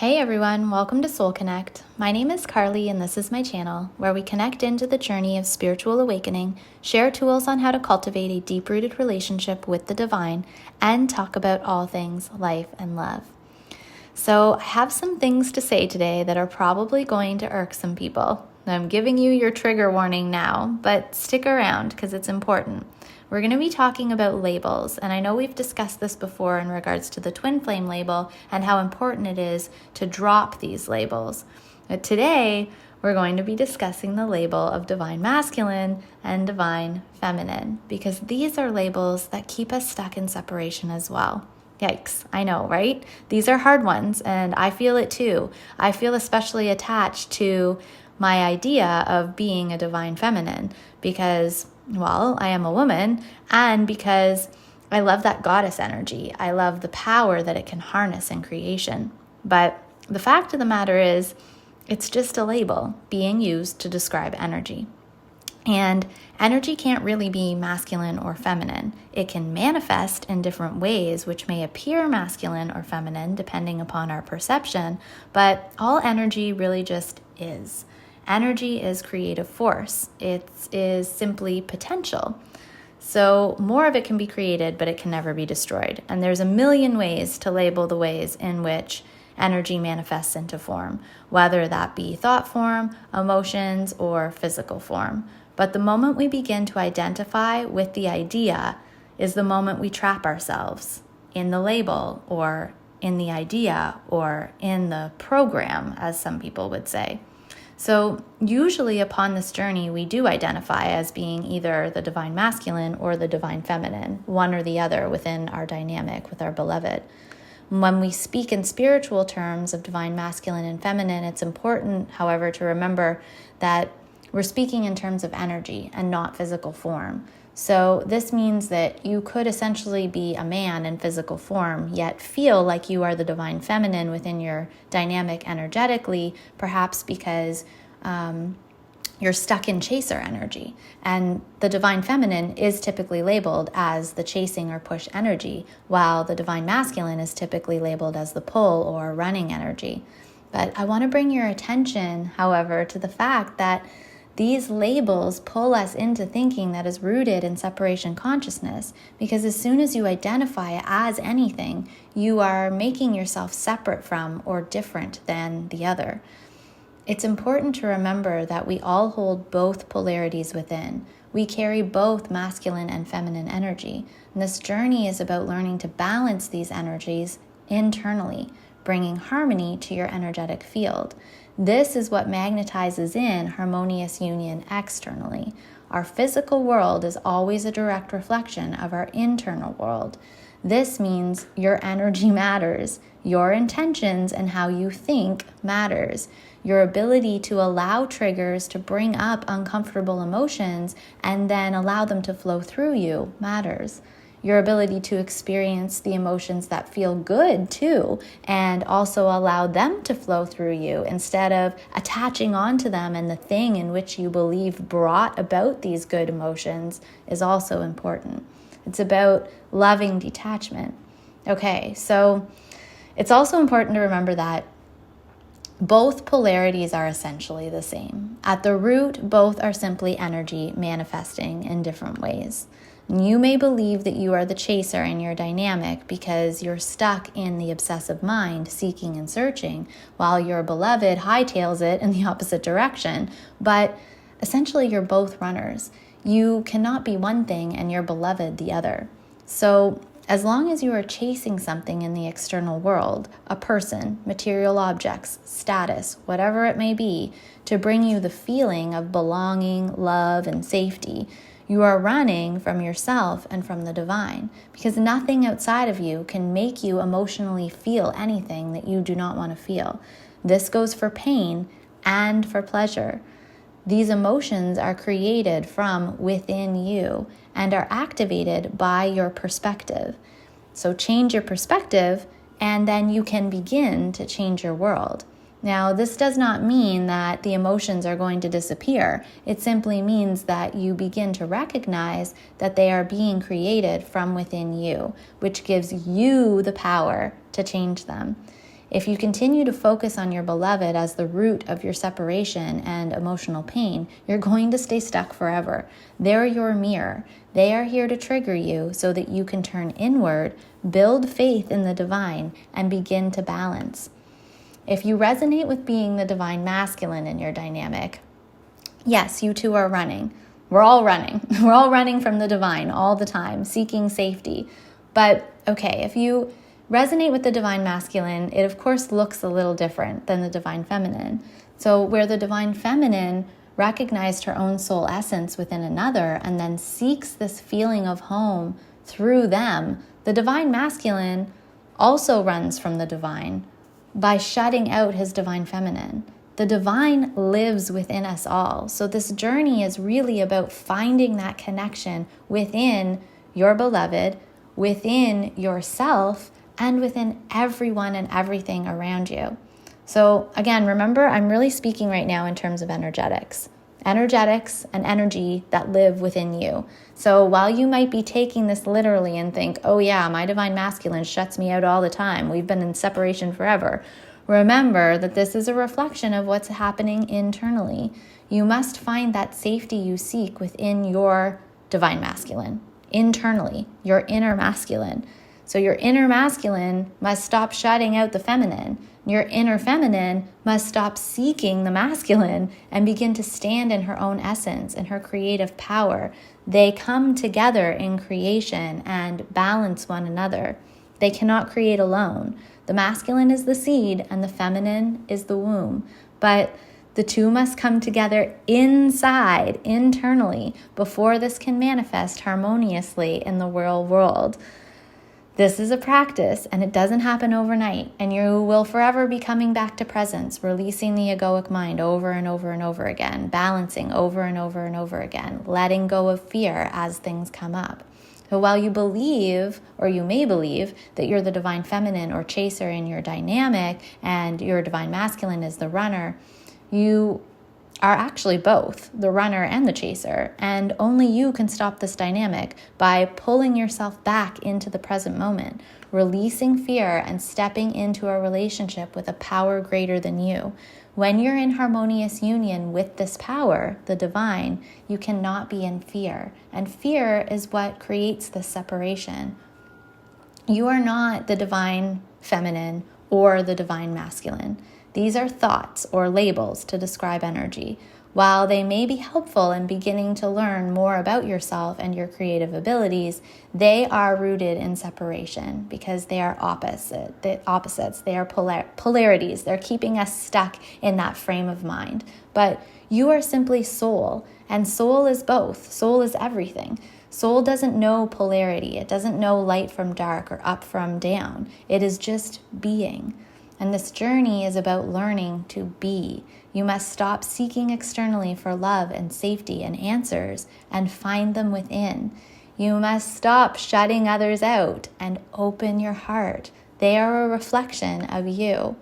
Hey everyone, welcome to Soul Connect. My name is Carly and this is my channel where we connect into the journey of spiritual awakening, share tools on how to cultivate a deep-rooted relationship with the divine, and talk about all things life and love. So I have some things to say today that are probably going to irk some people. I'm giving you your trigger warning now, but stick around because it's important. We're going to be talking about labels, and I know we've discussed this before in regards to the twin flame label and how important it is to drop these labels. But today, we're going to be discussing the label of divine masculine and divine feminine, because these are labels that keep us stuck in separation as well. Yikes, I know, right? These are hard ones, and I feel it too. I feel especially attached to my idea of being a divine feminine because, well, I am a woman, and because I love that goddess energy. I love the power that it can harness in creation. But the fact of the matter is, it's just a label being used to describe energy. And energy can't really be masculine or feminine. It can manifest in different ways, which may appear masculine or feminine depending upon our perception, but all energy really just is. Energy is creative force. It is simply potential. So more of it can be created, but it can never be destroyed. And there's a million ways to label the ways in which energy manifests into form, whether that be thought form, emotions, or physical form. But the moment we begin to identify with the idea is the moment we trap ourselves in the label or in the idea or in the program, as some people would say. So usually upon this journey, we do identify as being either the divine masculine or the divine feminine, one or the other within our dynamic with our beloved. When we speak in spiritual terms of divine masculine and feminine, it's important, however, to remember that we're speaking in terms of energy and not physical form. So this means that you could essentially be a man in physical form, yet feel like you are the divine feminine within your dynamic energetically, perhaps because you're stuck in chaser energy. And the divine feminine is typically labeled as the chasing or push energy, while the divine masculine is typically labeled as the pull or running energy. But I want to bring your attention, however, to the fact that these labels pull us into thinking that is rooted in separation consciousness, because as soon as you identify as anything, you are making yourself separate from or different than the other. It's important to remember that we all hold both polarities within. We carry both masculine and feminine energy, and this journey is about learning to balance these energies internally, bringing harmony to your energetic field. This is what magnetizes in harmonious union externally. Our physical world is always a direct reflection of our internal world. This means your energy matters. Your intentions and how you think matters. Your ability to allow triggers to bring up uncomfortable emotions and then allow them to flow through you matters. Your ability to experience the emotions that feel good too, and also allow them to flow through you instead of attaching onto them and the thing in which you believe brought about these good emotions is also important. It's about loving detachment. Okay, so it's also important to remember that both polarities are essentially the same. At the root, both are simply energy manifesting in different ways. You may believe that you are the chaser in your dynamic because you're stuck in the obsessive mind, seeking and searching, while your beloved hightails it in the opposite direction. But essentially, you're both runners. You cannot be one thing and your beloved the other. So as long as you are chasing something in the external world, a person, material objects, status, whatever it may be, to bring you the feeling of belonging, love, and safety, you are running from yourself and from the divine, because nothing outside of you can make you emotionally feel anything that you do not want to feel. This goes for pain and for pleasure. These emotions are created from within you and are activated by your perspective. So change your perspective, and then you can begin to change your world. Now, this does not mean that the emotions are going to disappear. It simply means that you begin to recognize that they are being created from within you, which gives you the power to change them. If you continue to focus on your beloved as the root of your separation and emotional pain, you're going to stay stuck forever. They're your mirror. They are here to trigger you so that you can turn inward, build faith in the divine, and begin to balance. If you resonate with being the divine masculine in your dynamic, yes, you two are running. We're all running. We're all running from the divine all the time, seeking safety. But okay, if you resonate with the divine masculine, it of course looks a little different than the divine feminine. So where the divine feminine recognized her own soul essence within another and then seeks this feeling of home through them, the divine masculine also runs from the divine by shutting out his divine feminine. The divine lives within us all. So this journey is really about finding that connection within your beloved, within yourself, and within everyone and everything around you. So again, remember, I'm really speaking right now in terms of energetics and energy that live within you. So while you might be taking this literally and think, oh yeah, my divine masculine shuts me out all the time, we've been in separation forever, remember that this is a reflection of what's happening internally. You must find that safety you seek within your divine masculine, internally, your inner masculine. So your inner masculine must stop shutting out the feminine. Your inner feminine must stop seeking the masculine and begin to stand in her own essence and her creative power. They come together in creation and balance one another. They cannot create alone. The masculine is the seed and the feminine is the womb. But the two must come together inside, internally, before this can manifest harmoniously in the real world. This is a practice, and it doesn't happen overnight, and you will forever be coming back to presence, releasing the egoic mind over and over and over again, balancing over and over and over again, letting go of fear as things come up. So while you believe, or you may believe, that you're the divine feminine or chaser in your dynamic, and your divine masculine is the runner, you are actually both the runner and the chaser, and only you can stop this dynamic by pulling yourself back into the present moment, releasing fear and stepping into a relationship with a power greater than you. When you're in harmonious union with this power, the divine, you cannot be in fear, and fear is what creates this separation. You are not the divine feminine or the divine masculine. These are thoughts or labels to describe energy. While they may be helpful in beginning to learn more about yourself and your creative abilities, they are rooted in separation because they are opposites. They are polarities. They're keeping us stuck in that frame of mind. But you are simply soul, and soul is both. Soul is everything. Soul doesn't know polarity. It doesn't know light from dark or up from down. It is just being. And this journey is about learning to be. You must stop seeking externally for love and safety and answers and find them within. You must stop shutting others out and open your heart. They are a reflection of you.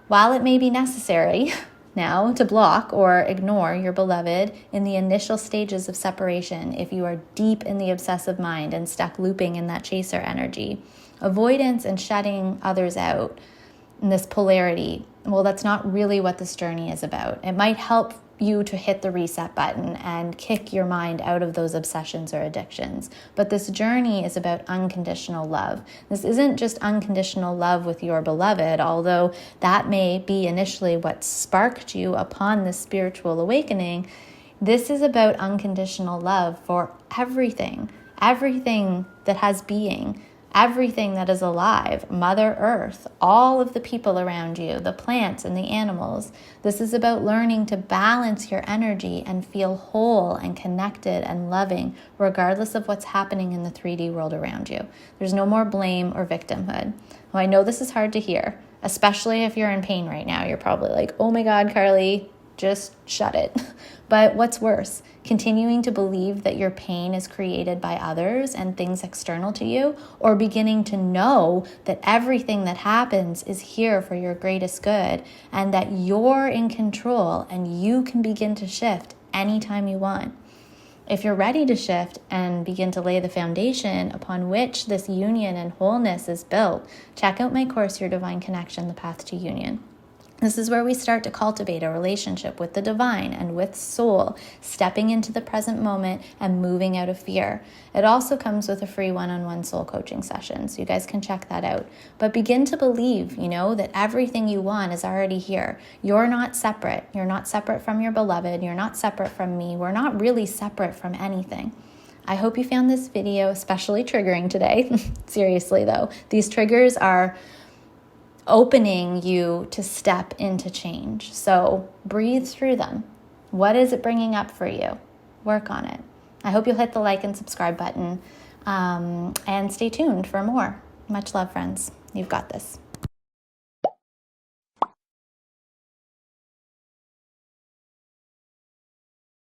While it may be necessary now to block or ignore your beloved in the initial stages of separation if you are deep in the obsessive mind and stuck looping in that chaser energy, avoidance and shutting others out, and this polarity, well, that's not really what this journey is about. It might help you to hit the reset button and kick your mind out of those obsessions or addictions. But this journey is about unconditional love. This isn't just unconditional love with your beloved, although that may be initially what sparked you upon this spiritual awakening. This is about unconditional love for everything that has being, everything that is alive, Mother Earth, all of the people around you, the plants and the animals. This is about learning to balance your energy and feel whole and connected and loving, regardless of what's happening in the 3D world around you. There's no more blame or victimhood. Well, I know this is hard to hear, especially if you're in pain right now. You're probably like, oh my God, Carly, just shut it. But what's worse, continuing to believe that your pain is created by others and things external to you, or beginning to know that everything that happens is here for your greatest good and that you're in control and you can begin to shift anytime you want. If you're ready to shift and begin to lay the foundation upon which this union and wholeness is built, check out my course, Your Divine Connection, The Path to Union. This is where we start to cultivate a relationship with the divine and with soul, stepping into the present moment and moving out of fear. It also comes with a free one-on-one soul coaching session, so you guys can check that out. But begin to believe, that everything you want is already here. You're not separate. You're not separate from your beloved. You're not separate from me. We're not really separate from anything. I hope you found this video especially triggering today. Seriously, though, these triggers are opening you to step into change. So breathe through them. What is it bringing up for you? Work on it. I hope you'll hit the like and subscribe button and stay tuned for more. Much love, friends. You've got this.